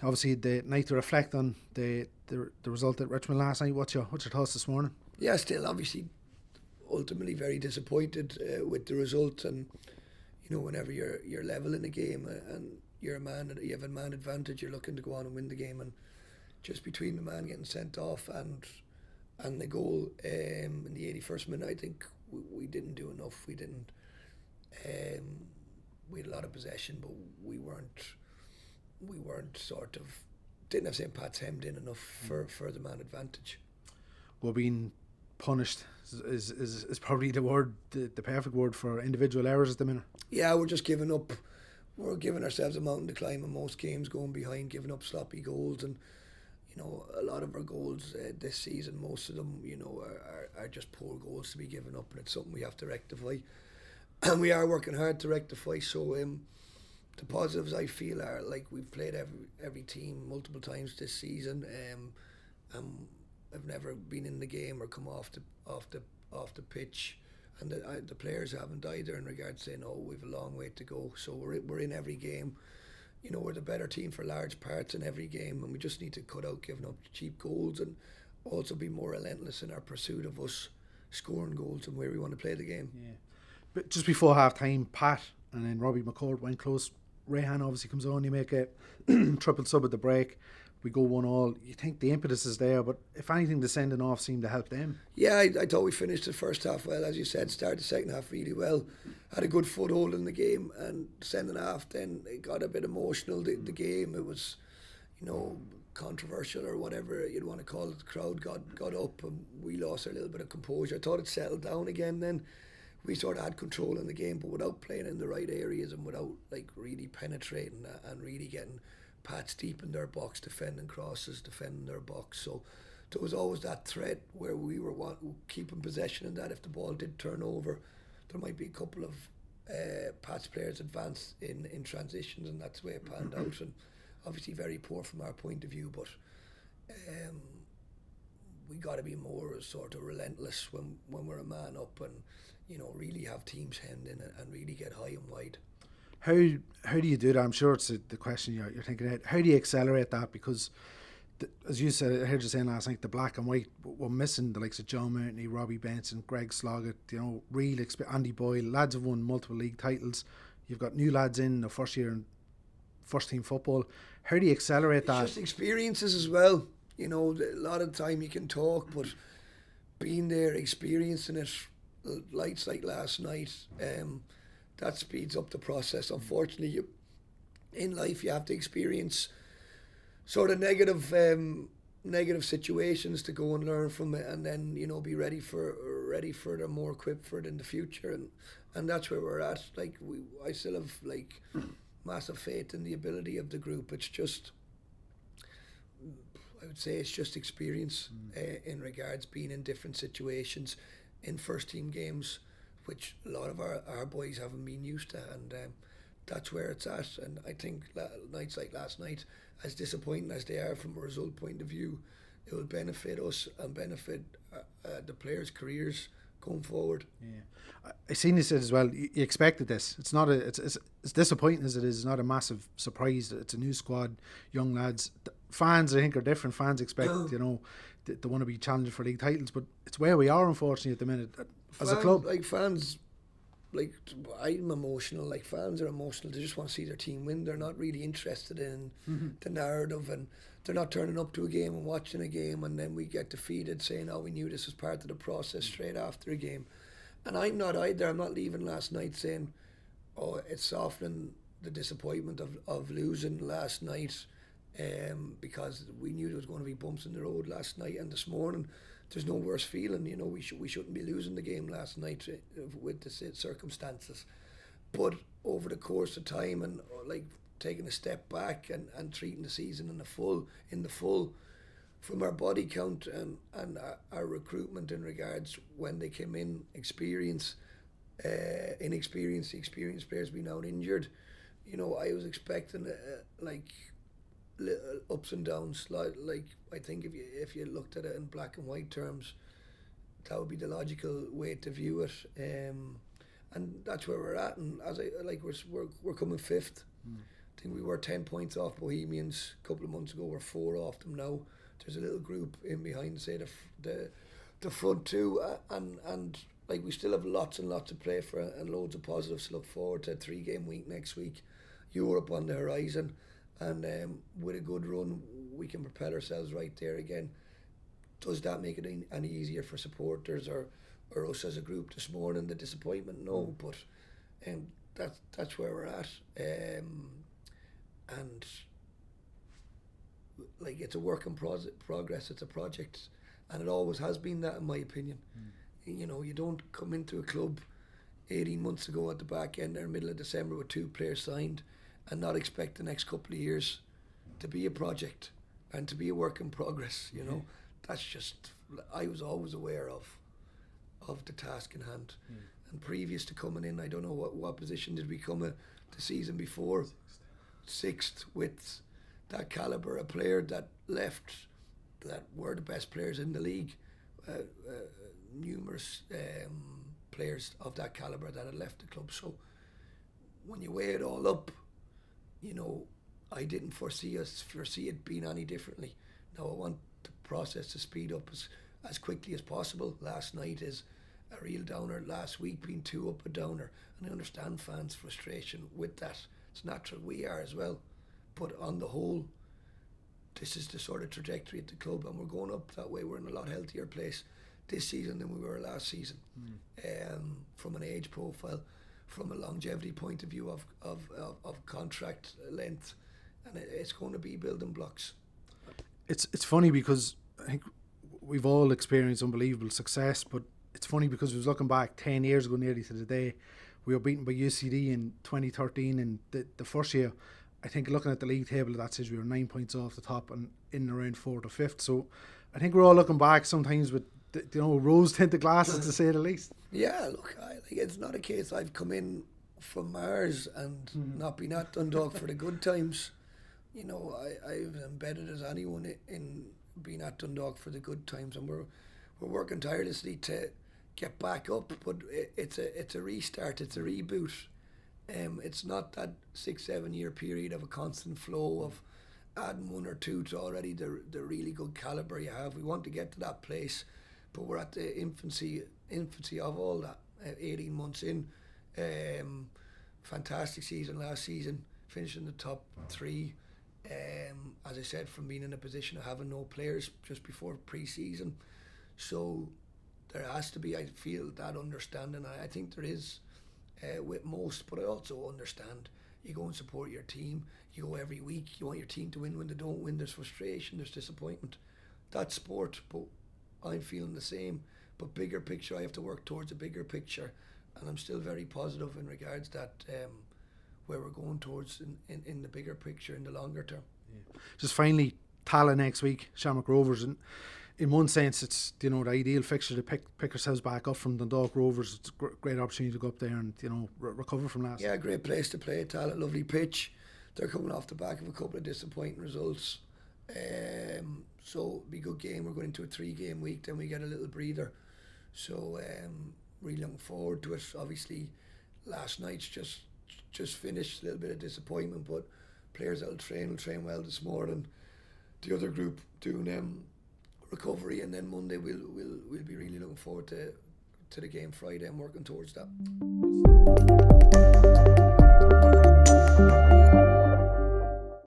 obviously the night to reflect on the result at Richmond last night. What's your thoughts this morning? Yeah, still obviously ultimately very disappointed with the result, and whenever you're level in a game and you have a man advantage, you're looking to go on and win the game, and just between the man getting sent off and the goal in the 81st minute, I think we didn't do enough. We didn't. We had a lot of possession, but we weren't sort of didn't have St. Pat's hemmed in enough for the man advantage. We're being punished is probably the perfect word for individual errors at the minute. Yeah, we're just giving up. We're giving ourselves a mountain to climb in most games, going behind, giving up sloppy goals, and a lot of our goals this season, most of them, are just poor goals to be given up, and it's something we have to rectify. And we are working hard to rectify. So the positives I feel are like we've played every team multiple times this season. I've never been in the game or come off the pitch, and the players haven't either. In regards to saying, we've a long way to go. So we're in every game. We're the better team for large parts in every game, and we just need to cut out giving up cheap goals and also be more relentless in our pursuit of us scoring goals and where we want to play the game. Yeah. But just before half time, Pat and then Robbie McCord went close. Rayhan obviously comes on, you make a triple sub at the break. We go 1-1. You think the impetus is there, but if anything, the sending off seemed to help them. Yeah, I thought we finished the first half well, as you said, started the second half really well. Had a good foothold in the game, and sending off then it got a bit emotional, the game. It was, controversial or whatever you'd want to call it. The crowd got up and we lost our little bit of composure. I thought it settled down again then. We sort of had control in the game, but without playing in the right areas and without really penetrating and really getting Pats deep in their box, defending crosses, defending their box. So there was always that threat where we were keeping possession, and that if the ball did turn over, there might be a couple of Pats players advanced in transitions, and that's the way it panned out. And obviously very poor from our point of view, but we got to be more sort of relentless when we're a man up, and really have teams hemmed in and really get high and wide. How do you do that? I'm sure it's the question you're thinking about. How do you accelerate that? Because as you said, I heard you saying last night, the black and white were missing the likes of John Mountney, Robbie Benson, Greg Sloggett, real Andy Boyle. Lads have won multiple league titles. You've got new lads in the first year in first team football. How do you accelerate that? Just experiences as well. A lot of time you can talk, but being there, experiencing it, lights like last night, that speeds up the process. Unfortunately, in life you have to experience sort of negative situations to go and learn from it, and then be ready for it or more equipped for it in the future, and that's where we're at. I still have massive faith in the ability of the group. It's just, I would say, it's just experience in regards being in different situations in first team games, which a lot of our boys haven't been used to, and that's where it's at. And I think nights like last night, as disappointing as they are from a result point of view, it will benefit us and benefit the players' careers going forward. Yeah, I seen you said as well. You expected this. It's not it's disappointing as it is. It's not a massive surprise. It's a new squad, young lads. Fans, I think, are different. Fans expect they want to be challenging for league titles, but it's where we are, unfortunately, at the minute as a club. Fans, I'm emotional. Fans are emotional. They just want to see their team win. They're not really interested in the narrative, and they're not turning up to a game and watching a game, and then we get defeated saying, we knew this was part of the process straight after a game. And I'm not either. I'm not leaving last night saying, it's softening the disappointment of losing last night, because we knew there was going to be bumps in the road last night and this morning. There's no worse feeling. We shouldn't be losing the game last night with the circumstances. But over the course of time and taking a step back and treating the season in the full, from our body count and our recruitment in regards when they came in, experienced players being out injured. I was expecting ups and downs. I think if you looked at it in black and white terms, that would be the logical way to view it. And that's where we're at. And as we're coming fifth. I think we were 10 points off Bohemians a couple of months ago. We're 4 off them now. There's a little group in behind, say, the front two, and like we still have lots and lots to play for, and loads of positives to look forward to. A 3-game week next week, Europe on the horizon, and with a good run, we can propel ourselves right there again. Does that make it any easier for supporters or us as a group this morning? The disappointment, no, but that's where we're at, and like it's a work in progress. It's a project, and it always has been that, in my opinion. You know, you don't come into a club 18 months ago at the back end or middle of December with 2 players signed and not expect the next couple of years to be a project and to be a work in progress. You know, that's just, I was always aware of the task in hand. And previous to coming in, I don't know what position did we come the season before? Sixth, with that calibre, a player that left, that were the best players in the league. Numerous players of that calibre that had left the club. So when you weigh it all up, you know, I didn't foresee it being any differently. Now I want the process to speed up as quickly as possible. Last night is a real downer. Last week being 2 up a downer, and I understand fans' frustration with that. It's natural, we are as well. But on the whole, this is the sort of trajectory at the club, and we're going up that way. We're in a lot healthier place this season than we were last season, from an age profile, from a longevity point of view of contract length, and it's going to be building blocks. It's funny because I think we've all experienced unbelievable success, but it's funny because we was looking back 10 years ago nearly to the day, we were beaten by UCD in 2013 in the first year. I think looking at the league table at that stage, we were 9 points off the top and in around 4th or 5th. So I think we're all looking back sometimes with rose-tinted glasses, to say the least. Yeah, look, it's not a case I've come in from Mars and not been at Dundalk for the good times. You know, I've embedded as anyone in being at Dundalk for the good times, and we're working tirelessly to get back up. But it's a restart, it's a reboot. It's not that 6-7 year period of a constant flow of adding 1 or 2 to already the really good calibre you have. We want to get to that place, but we're at the infancy of all that. 18 months in, fantastic season last season, finishing the top 3. As I said, from being in a position of having no players just before pre-season, so there has to be, I feel, that understanding. I think there is with most, but I also understand you go and support your team. You go every week. You want your team to win. When they don't win, there's frustration, there's disappointment. That's sport, but I'm feeling the same. But bigger picture, I have to work towards a bigger picture, and I'm still very positive in regards that where we're going towards in the bigger picture in the longer term. Yeah. Just finally, Tala next week, Shamrock Rovers, and in one sense it's the ideal fixture to pick ourselves back up from Dundalk Rovers. It's a great opportunity to go up there and recover from last. Yeah, great place to play. Tala, lovely pitch. They're coming off the back of a couple of disappointing results. So it'll be a good game. We're going into a 3-game week, then we get a little breather. So really looking forward to it. Obviously, last night's just finished, a little bit of disappointment, but players that'll train well this morning. The other group doing recovery, and then Monday we'll be really looking forward to the game Friday and working towards that.